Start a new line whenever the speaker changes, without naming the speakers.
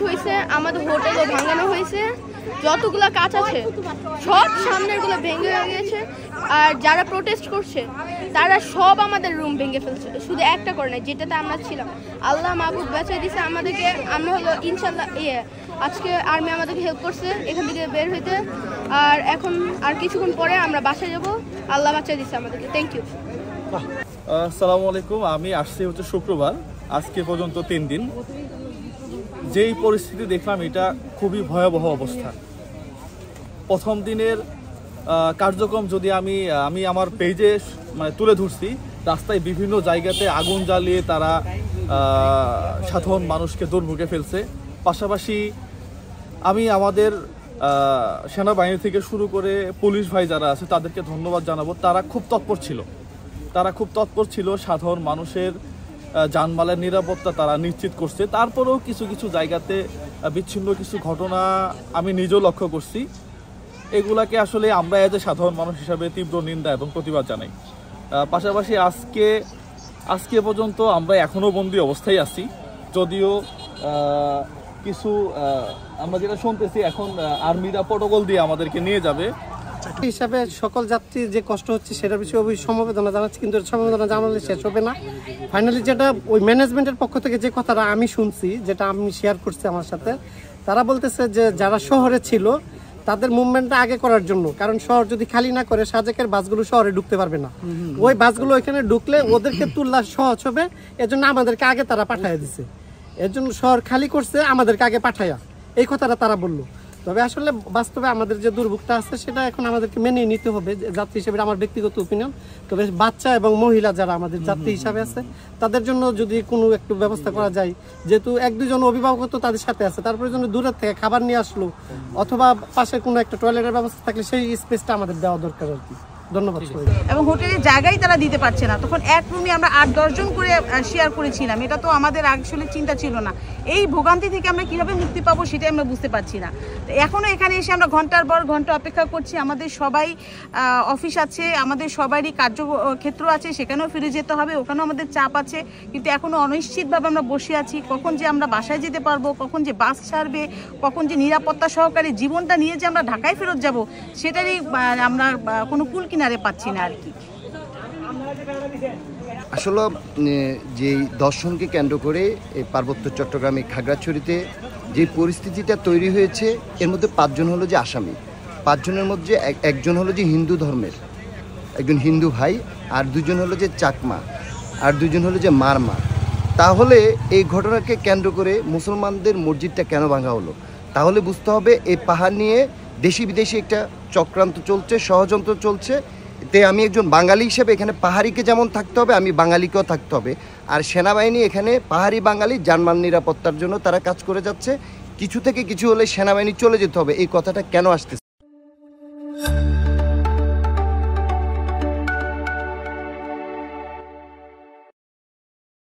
হয়েছে, আমাদের হোটেলও ভাঙানো হয়েছে, যতগুলো কাজ আছে সব সামনেরগুলো ভেঙে গেছে। আর যারা প্রোটেস্ট করছে তারা সব আমাদের রুম ভেঙে ফেলছে, শুধু একটা করে নাই যেটাতে আমরা ছিলাম। আল্লাহ মাহবুব বাঁচাই দিছে আমাদেরকে। আমরা হলো ইনশাল্লাহ আজকে আর্মি আমাদেরকে হেল্প করছে এখান থেকে বের হইতে। আর এখন আর কিছুক্ষণ পরে আমরা বাসায় যাব। আল্লাহ বাঁচাই দিছে আমাদেরকে। Thank you.
আসসালামু আলাইকুম। আমি আসছি হচ্ছে শুক্রবার, আজকে পর্যন্ত 3 দিন। যেই পরিস্থিতি দেখলাম এটা খুবই ভয়াবহ অবস্থা। প্রথম দিনের কার্যক্রম যদি আমি আমার পেজে মানে তুলে ধরছি, রাস্তায় বিভিন্ন জায়গাতে আগুন জ্বালিয়ে তারা সাধারণ মানুষকে দুর্ভোগে ফেলছে। পাশাপাশি আমি আমাদের সেনাবাহিনী থেকে শুরু করে পুলিশ ভাই যারা আছে তাদেরকে ধন্যবাদ জানাবো। তারা খুব তৎপর ছিল সাধারণ মানুষের যানমালের নিরাপত্তা তারা নিশ্চিত করছে। তারপরেও কিছু কিছু জায়গাতে বিচ্ছিন্ন কিছু ঘটনা আমি নিজেও লক্ষ্য করছি। এগুলাকে আসলে আমরা এজ এ সাধারণ মানুষ হিসাবে তীব্র নিন্দা এবং প্রতিবাদ জানাই। পাশাপাশি আজকে পর্যন্ত আমরা এখনও বন্দী অবস্থায় আছি, যদিও কিছু আমরা যেটা শুনতেছি এখন আর্মিরা প্রটোকল দিয়ে আমাদেরকে নিয়ে যাবে।
হিসাবে সকল যাত্রীর যে কষ্ট হচ্ছে সেটার বিষয়ে অবশ্যই সমবেদনা জানাচ্ছি, কিন্তু সমবেদনা জানালে শেষ হবে না। ফাইনালি যেটা ওই ম্যানেজমেন্টের পক্ষ থেকে যে কথাটা আমি শুনছি, যেটা আমি শেয়ার করছি আমার সাথে, তারা বলতেছে যে যারা শহরে ছিল তাদের মুভমেন্টটা আগে করার জন্য, কারণ শহর যদি খালি না করে সাজেকের বাসগুলো শহরে ঢুকতে পারবে না। ওই বাসগুলো ওইখানে ঢুকলে ওদেরকে তুললা সহজ হবে, এজন্য আমাদেরকে আগে তারা পাঠাইয়া দিছে। এর জন্য শহর খালি করছে আমাদেরকে আগে পাঠাইয়া, এই কথাটা তারা বললো। তবে আসলে বাস্তবে আমাদের যে দুর্ভোগটা আছে সেটা এখন আমাদেরকে মেনে নিতে হবে যাত্রী হিসেবে, আমার ব্যক্তিগত ওপিনিয়ন। তবে বাচ্চা এবং মহিলা যারা আমাদের যাত্রী হিসাবে আছে তাদের জন্য যদি কোনো একটু ব্যবস্থা করা যায়, যেহেতু 1-2 জন অভিভাবক তো তাদের সাথে আছে, তারপরে জন্য দূরের থেকে খাবার নিয়ে আসলো অথবা পাশে কোনো একটা টয়লেটের ব্যবস্থা থাকলে সেই স্পেসটা আমাদের দেওয়া দরকার আর কি। ধন্যবাদ।
এবং হোটেলের জায়গায় তারা দিতে পারছে না, তখন এক রুমে আমরা 8-10 জন করে শেয়ার করেছিলাম। এটা তো আমাদের আসলে চিন্তা ছিল না। এই ভোগান্তি থেকে আমরা কিভাবে মুক্তি পাবো সেটাই আমরা বুঝতে পারছি না। এখনো এখানে এসে আমরা ঘন্টার পর ঘন্টা অপেক্ষা করছি। আমাদের সবাই অফিস আছে, আমাদের সবারই কার্যক্ষেত্র আছে, সেখানেও ফিরে যেতে হবে, ওখানেও আমাদের চাপ আছে। কিন্তু এখনো অনিশ্চিতভাবে আমরা বসে আছি, কখন যে আমরা বাসায় যেতে পারবো, কখন যে বাস ছাড়বে, কখন যে নিরাপত্তা সহকারে জীবনটা নিয়ে যে আমরা ঢাকায় ফেরত যাব, সেটারই আমরা কোনো কুল কিনারে পাচ্ছি না আর কি।
আসলে যে দর্শনকে কেন্দ্র করে এই পার্বত্য চট্টগ্রামে খাগড়াছড়িতে যে পরিস্থিতিটা তৈরি হয়েছে, এর মধ্যে 5 জন হলো যে আসামি। 5 জনের মধ্যে একজন হলো যে হিন্দু ধর্মের, একজন হিন্দু ভাই, আর 2 জন হলো যে চাকমা, আর 2 জন হলো যে মারমা। তাহলে এই ঘটনাকে কেন্দ্র করে মুসলমানদের মসজিদটা কেন ভাঙা হলো? তাহলে বুঝতে হবে এই পাহাড় নিয়ে দেশি বিদেশি একটা চক্রান্ত চলছে, ষড়যন্ত্র চলছে। তে আমি একজন বাঙালি হিসেবে এখানে পাহাড়িকে যেমন থাকতে হবে, আমি বাঙালিকেও থাকতে হবে। আর সেনাবাহিনী এখানে পাহাড়ি বাঙালি জানমাল নিরাপত্তার জন্য তারা কাজ করে যাচ্ছে। কিছু থেকে কিছু হলে সেনাবাহিনী চলে যেতে হবে, এই কথাটা কেন আসতেছে?